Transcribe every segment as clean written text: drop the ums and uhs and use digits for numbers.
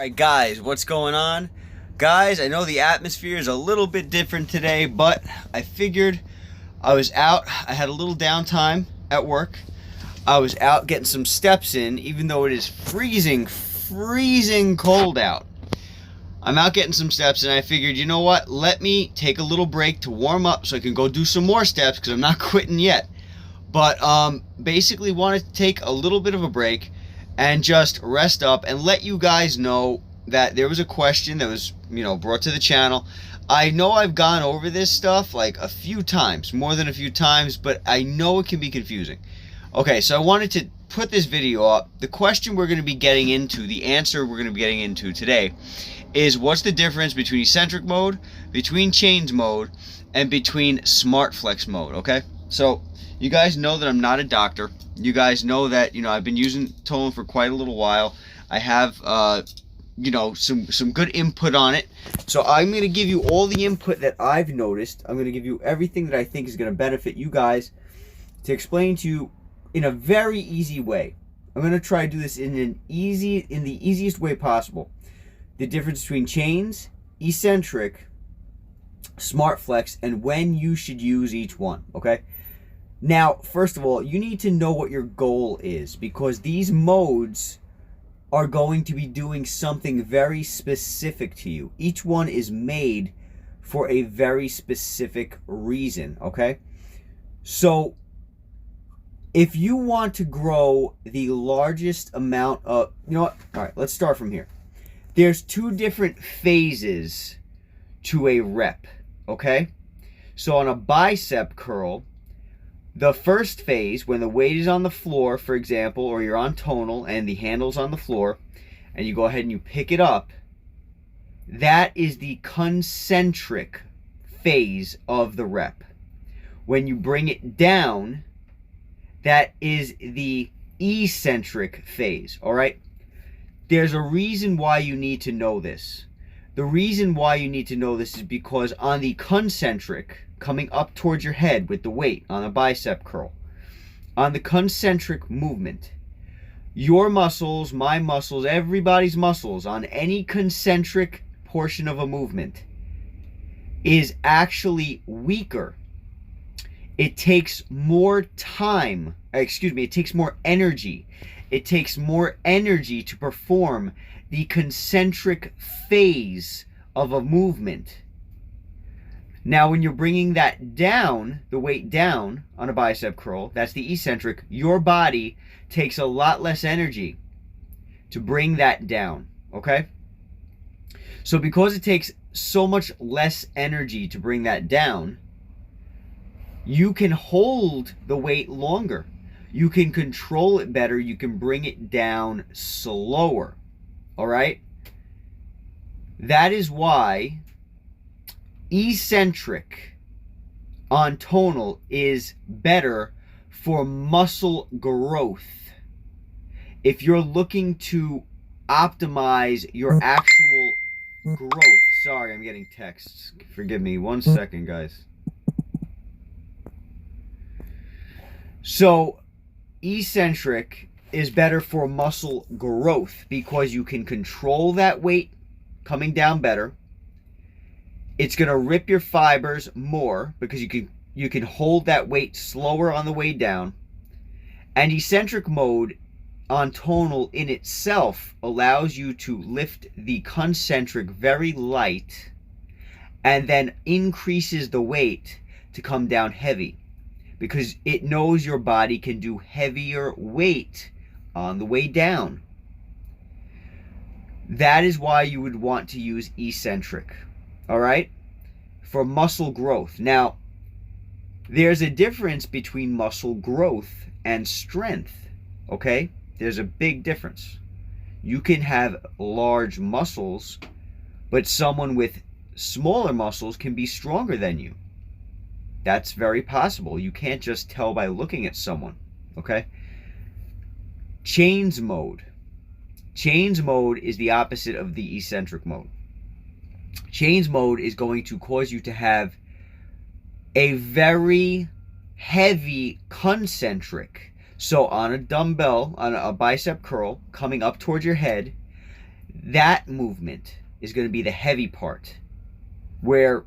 Alright guys, what's going on? Guys, I know the atmosphere is a little bit different today, but I figured I was out, I had a little downtime at work. I was out getting some steps in, even though it is freezing cold out. I'm out getting some steps and I figured, you know what, let me take a little break to warm up so I can go do some more steps because I'm not quitting yet. But basically wanted to take a little bit of a break and just rest up and let you guys know that there was a question that was, brought to the channel. I know I've gone over this stuff like a few times, more than a few times, but I know it can be confusing. Okay, so I wanted to put this video up. The question we're going to be getting into, the answer we're going to be getting into today is what's the difference between eccentric mode, between chains mode, and between SmartFlex mode, okay? So you guys know that I'm not a doctor. You guys know that, I've been using Tonal for quite a little while. I have, some good input on it. So I'm going to give you all the input that I've noticed. I'm going to give you everything that I think is going to benefit you guys to explain to you in a very easy way. I'm going to try to do this in the easiest way possible. The difference between chains, eccentric, SmartFlex, and when you should use each one, okay? Now, first of all, you need to know what your goal is because these modes are going to be doing something very specific to you. Each one is made for a very specific reason, okay? So, if you want to grow the largest amount of, all right, let's start from here. There's two different phases to a rep, okay? So on a bicep curl, the first phase, when the weight is on the floor, for example, or you're on tonal and the handle's on the floor, and you go ahead and you pick it up, that is the concentric phase of the rep. When you bring it down, that is the eccentric phase, all right? There's a reason why you need to know this. The reason why you need to know this is because on the concentric, coming up towards your head with the weight on a bicep curl, on the concentric movement, your muscles, my muscles, everybody's muscles on any concentric portion of a movement is actually weaker. It takes more time, it takes more energy. It takes more energy to perform the concentric phase of a movement. Now, when you're bringing that down, the weight down on a bicep curl, that's the eccentric, your body takes a lot less energy to bring that down, okay? So because it takes so much less energy to bring that down, you can hold the weight longer. You can control it better. You can bring it down slower, all right? That is why eccentric on tonal is better for muscle growth. If you're looking to optimize your actual growth. Sorry, I'm getting texts. Forgive me. 1 second, guys. So, eccentric is better for muscle growth because you can control that weight coming down better. It's going to rip your fibers more because you can hold that weight slower on the way down. And eccentric mode on tonal in itself allows you to lift the concentric very light and then increases the weight to come down heavy because it knows your body can do heavier weight on the way down. That is why you would want to use eccentric, all right, for muscle growth. Now, there's a difference between muscle growth and strength, okay? There's a big difference. You can have large muscles, but someone with smaller muscles can be stronger than you. That's very possible. You can't just tell by looking at someone, okay? Chains mode. Chains mode is the opposite of the eccentric mode. Chains mode is going to cause you to have a very heavy concentric. So on a dumbbell, on a bicep curl, coming up towards your head, That movement is going to be the heavy part, where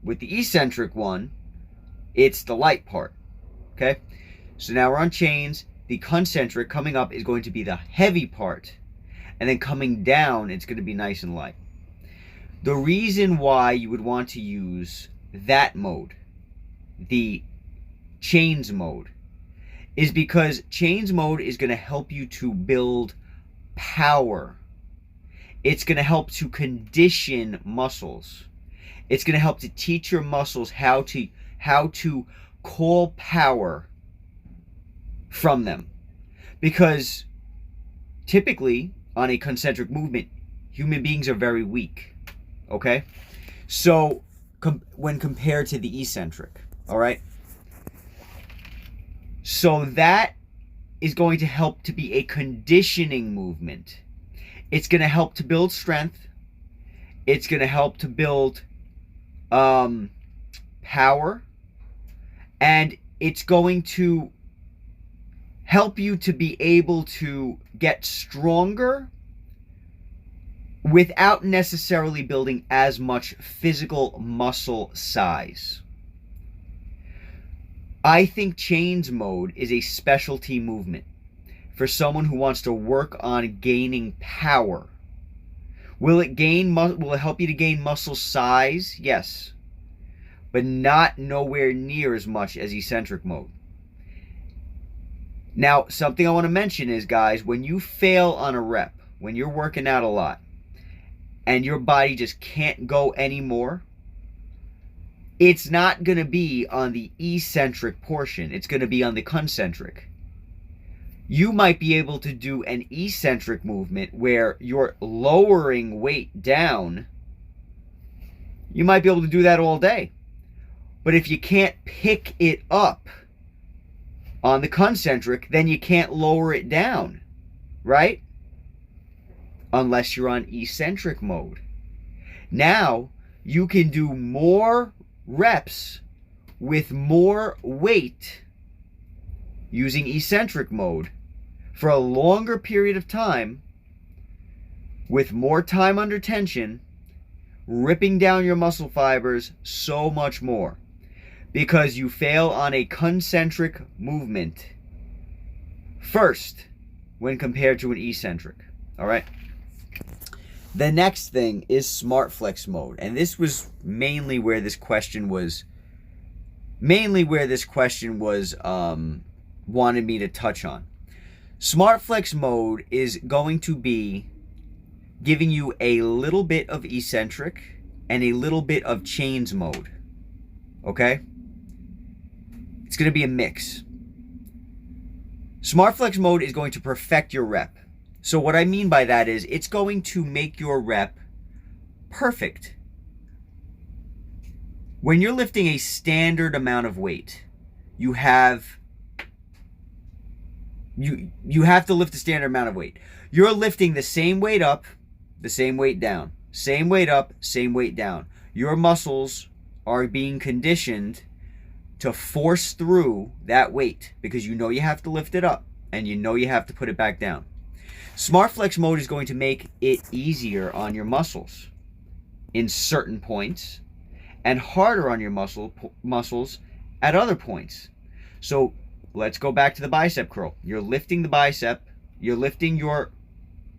with the eccentric one, it's the light part. Okay, so now we're on chains. The concentric coming up is going to be the heavy part, and then coming down, it's going to be nice and light. The reason why you would want to use that mode, the chains mode, is because chains mode is going to help you to build power. It's going to help to condition muscles. It's going to help to teach your muscles how to call power from them. Because typically on a concentric movement, human beings are very weak. Okay? So when compared to the eccentric, all right? So that is going to help to be a conditioning movement. It's going to help to build strength. It's going to help to build power. And it's going to help you to be able to get stronger without necessarily building as much physical muscle size. I think chains mode is a specialty movement for someone who wants to work on gaining power. Will it help you to gain muscle size? Yes. But not nowhere near as much as eccentric mode. Now, something I want to mention is, guys, when you fail on a rep, when you're working out a lot, and your body just can't go anymore, it's not going to be on the eccentric portion. It's going to be on the concentric. You might be able to do an eccentric movement where you're lowering weight down. You might be able to do that all day. But if you can't pick it up on the concentric, then you can't lower it down, right? Unless you're on eccentric mode. Now, you can do more reps with more weight using eccentric mode for a longer period of time with more time under tension, ripping down your muscle fibers so much more, because you fail on a concentric movement first when compared to an eccentric. All right. The next thing is SmartFlex mode, and this was mainly where this question was wanted me to touch on. SmartFlex mode is going to be giving you a little bit of eccentric and a little bit of chains mode. Okay? It's going to be a mix. SmartFlex mode is going to perfect your rep. So what I mean by that is it's going to make your rep perfect. When you're lifting a standard amount of weight, you have to lift a standard amount of weight. You're lifting the same weight up, the same weight down. Same weight up, same weight down. Your muscles are being conditioned to force through that weight because you know you have to lift it up and you know you have to put it back down. SmartFlex mode is going to make it easier on your muscles in certain points and harder on your muscles at other points. So let's go back to the bicep curl. You're lifting the bicep, you're lifting you're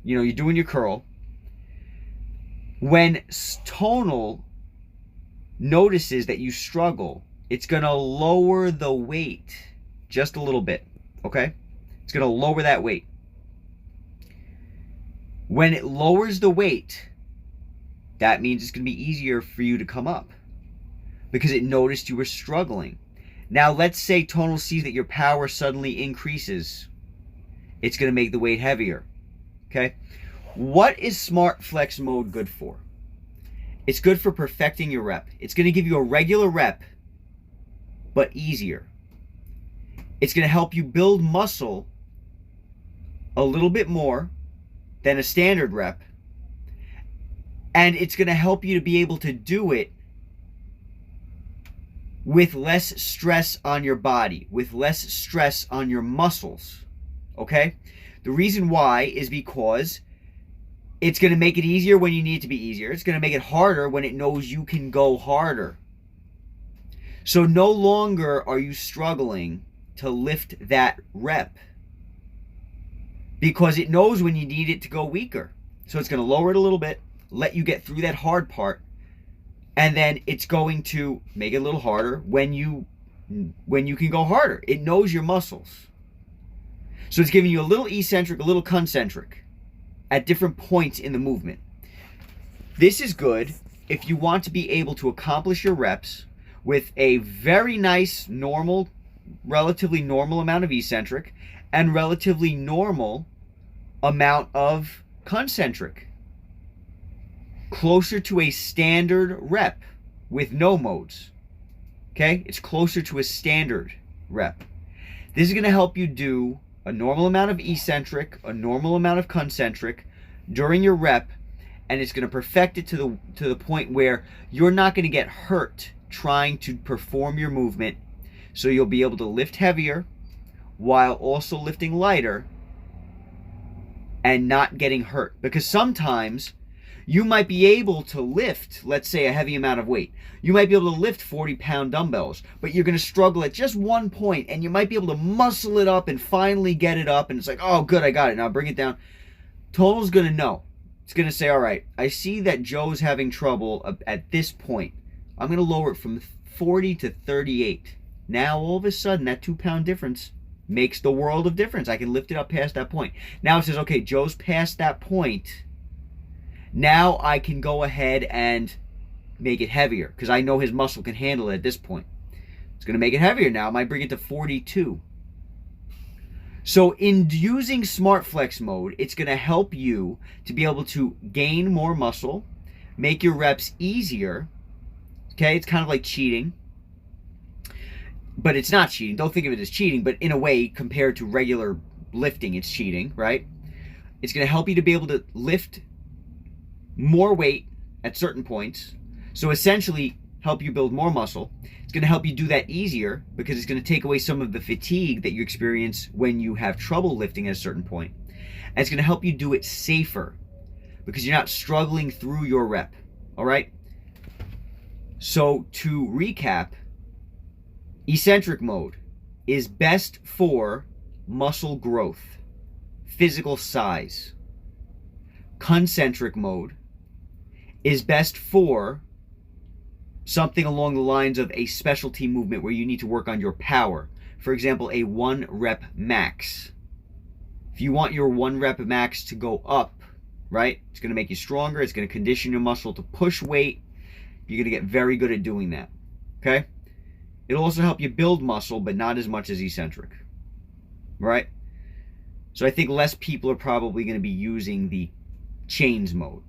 doing your curl. When Tonal notices that you struggle, it's going to lower the weight just a little bit, okay? It's going to lower that weight. When it lowers the weight, that means it's going to be easier for you to come up because it noticed you were struggling. Now, let's say Tonal sees that your power suddenly increases. It's going to make the weight heavier, okay? What is SmartFlex mode good for? It's good for perfecting your rep. It's going to give you a regular rep, but easier. It's going to help you build muscle a little bit more than a standard rep. And it's going to help you to be able to do it with less stress on your body, with less stress on your muscles. Okay? The reason why is because It's going to make it easier when you need it to be easier. It's going to make it harder when it knows you can go harder. So no longer are you struggling to lift that rep because it knows when you need it to go weaker. So it's going to lower it a little bit, let you get through that hard part, and then it's going to make it a little harder when you can go harder. It knows your muscles. So it's giving you a little eccentric, a little concentric at different points in the movement. This is good if you want to be able to accomplish your reps with a very nice, normal, relatively normal amount of eccentric and relatively normal amount of concentric. Closer to a standard rep with no modes. Okay? It's closer to a standard rep. This is going to help you do a normal amount of eccentric, a normal amount of concentric during your rep, and it's going to perfect it to the point where you're not going to get hurt trying to perform your movement. So you'll be able to lift heavier while also lifting lighter and not getting hurt. Because sometimes you might be able to lift, let's say, a heavy amount of weight. You might be able to lift 40-pound dumbbells, but you're going to struggle at just one point, and you might be able to muscle it up and finally get it up, and it's like, oh, good, I got it. Now bring it down. Tonal's going to know. It's going to say, all right, I see that Joe's having trouble at this point. I'm going to lower it from 40 to 38. Now, all of a sudden, that 2-pound difference makes the world of difference. I can lift it up past that point. Now it says, okay, Joe's past that point. Now I can go ahead and make it heavier because I know his muscle can handle it at this point. It's going to make it heavier now. I might bring it to 42. So in using SmartFlex mode, it's going to help you to be able to gain more muscle, make your reps easier. Okay, it's kind of like cheating. But it's not cheating. Don't think of it as cheating, but in a way, compared to regular lifting, it's cheating, right? It's going to help you to be able to lift more weight at certain points. So essentially, help you build more muscle. It's going to help you do that easier because it's going to take away some of the fatigue that you experience when you have trouble lifting at a certain point. And it's going to help you do it safer because you're not struggling through your rep, all right? So to recap, eccentric mode is best for muscle growth, physical size. Concentric mode is best for something along the lines of a specialty movement where you need to work on your power. For example, a 1 rep max. If you want your 1 rep max to go up, right, it's going to make you stronger. It's going to condition your muscle to push weight. You're going to get very good at doing that. Okay? It'll also help you build muscle, but not as much as eccentric. Right? So I think less people are probably going to be using the chains mode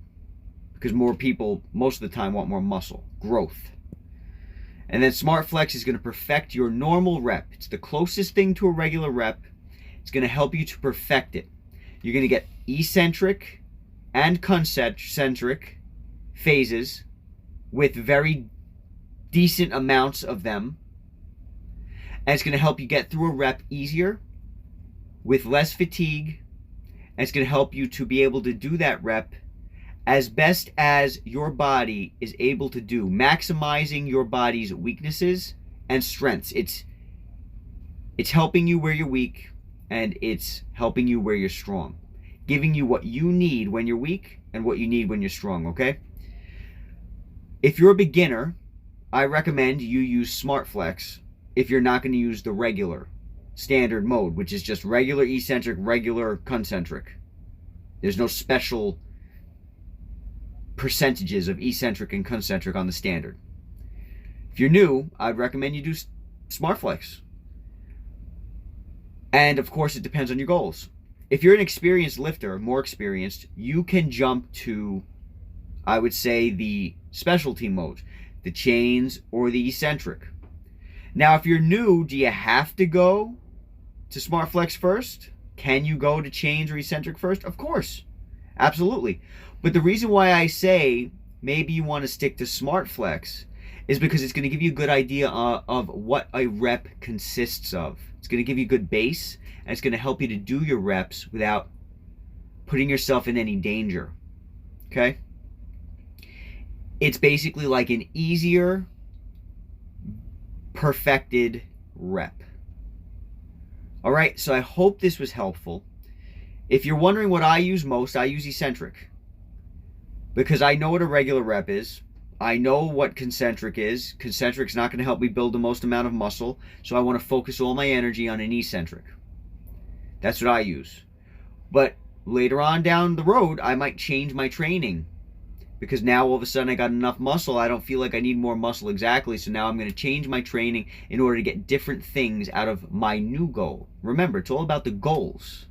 because more people most of the time want more muscle growth. And then SmartFlex is going to perfect your normal rep. It's the closest thing to a regular rep. It's going to help you to perfect it. You're going to get eccentric and concentric phases with very decent amounts of them. And it's going to help you get through a rep easier with less fatigue. And it's going to help you to be able to do that rep as best as your body is able to do, maximizing your body's weaknesses and strengths. It's helping you where you're weak, and it's helping you where you're strong, giving you what you need when you're weak and what you need when you're strong, okay? If you're a beginner, I recommend you use SmartFlex if you're not going to use the regular standard mode, which is just regular eccentric, regular concentric. There's no special percentages of eccentric and concentric on the standard. If you're new, I'd recommend you do SmartFlex. And of course, it depends on your goals. If you're an experienced lifter, more experienced, you can jump to, I would say, the specialty mode, the chains or the eccentric. Now, if you're new, do you have to go to SmartFlex first? Can you go to chains or eccentric first? Of course. Absolutely. But the reason why I say maybe you want to stick to SmartFlex is because it's going to give you a good idea of what a rep consists of. It's going to give you a good base, and it's going to help you to do your reps without putting yourself in any danger. okay? It's basically like an easier, perfected rep. All right, so I hope this was helpful. If you're wondering what I use most, I use eccentric, because I know what a regular rep is. I know what concentric is. Concentric's not going to help me build the most amount of muscle, so I want to focus all my energy on an eccentric. That's what I use. But later on down the road, I might change my training, because now all of a sudden I got enough muscle. I don't feel like I need more muscle exactly, so now I'm going to change my training in order to get different things out of my new goal. Remember, it's all about the goals.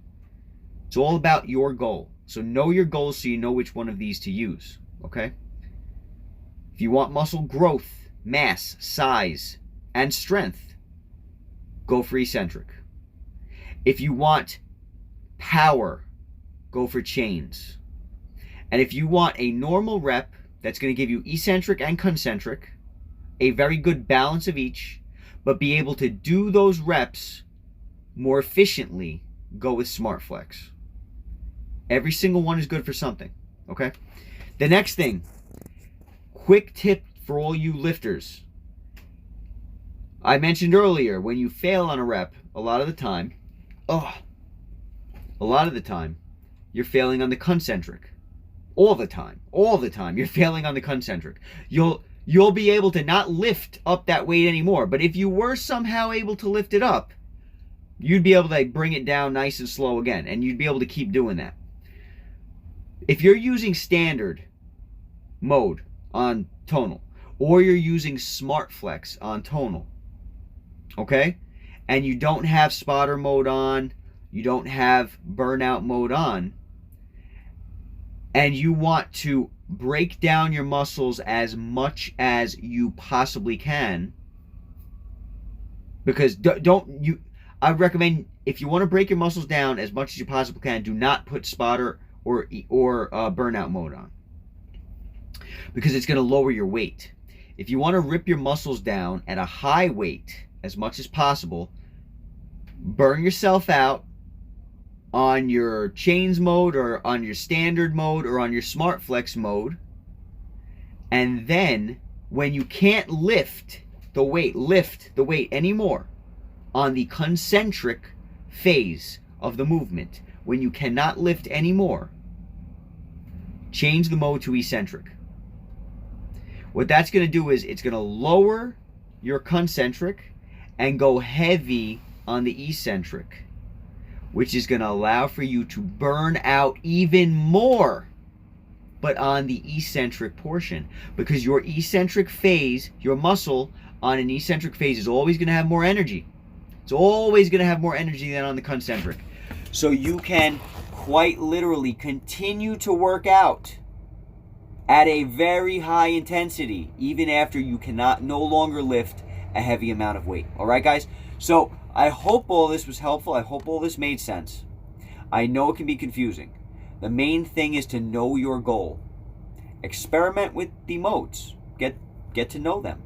It's all about your goal. So know your goals so you know which one of these to use, okay? If you want muscle growth, mass, size, and strength, go for eccentric. If you want power, go for chains. And if you want a normal rep that's going to give you eccentric and concentric, a very good balance of each, but be able to do those reps more efficiently, go with SmartFlex. Every single one is good for something, okay? The next thing, quick tip for all you lifters. I mentioned earlier, when you fail on a rep, a lot of the time, you're failing on the concentric. All the time, you're failing on the concentric. You'll be able to not lift up that weight anymore, but if you were somehow able to lift it up, you'd be able to bring it down nice and slow again, and you'd be able to keep doing that. If you're using standard mode on tonal, or you're using SmartFlex on tonal, okay, and you don't have spotter mode on, you don't have burnout mode on, and you want to break down your muscles as much as you possibly can, because I recommend, if you want to break your muscles down as much as you possibly can, do not put spotter or burnout mode on, because it's going to lower your weight. If you want to rip your muscles down at a high weight as much as possible, burn yourself out on your chains mode, or on your standard mode, or on your SmartFlex mode, and then when you can't lift the weight anymore on the concentric phase of the movement, when you cannot lift anymore, change the mode to eccentric. What that's going to do is it's going to lower your concentric and go heavy on the eccentric, which is going to allow for you to burn out even more, but on the eccentric portion, because your eccentric phase, your muscle on an eccentric phase, is always going to have more energy. It's always going to have more energy than on the concentric. So you can quite literally continue to work out at a very high intensity, even after you cannot no longer lift a heavy amount of weight. All right, guys? So I hope all this was helpful. I hope all this made sense. I know it can be confusing. The main thing is to know your goal. Experiment with the modes. Get to know them.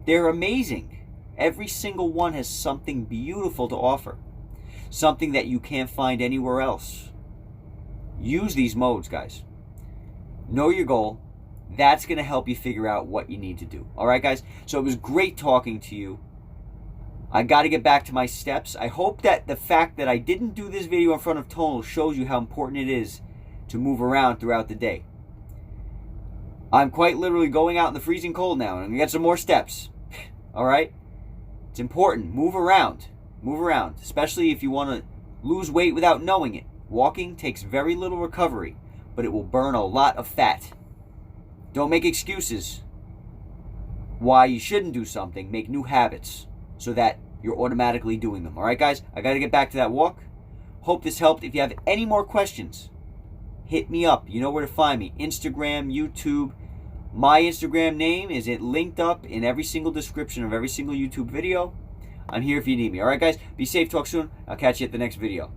They're amazing. Every single one has something beautiful to offer. Something that you can't find anywhere else. Use these modes, guys. Know your goal. That's going to help you figure out what you need to do. All right, guys? So it was great talking to you. I got to get back to my steps. I hope that the fact that I didn't do this video in front of tonal shows you how important it is to move around throughout the day. I'm quite literally going out in the freezing cold now, and I'm going to get some more steps. All right? It's important. Move around. Move around, especially if you want to lose weight without knowing it. Walking takes very little recovery, but it will burn a lot of fat. Don't make excuses why you shouldn't do something. Make new habits so that you're automatically doing them. All right, guys? I got to get back to that walk. Hope this helped. If you have any more questions, hit me up. You know where to find me. Instagram, YouTube. My Instagram name is linked up in every single description of every single YouTube video. I'm here if you need me. All right, guys? Be safe. Talk soon. I'll catch you at the next video.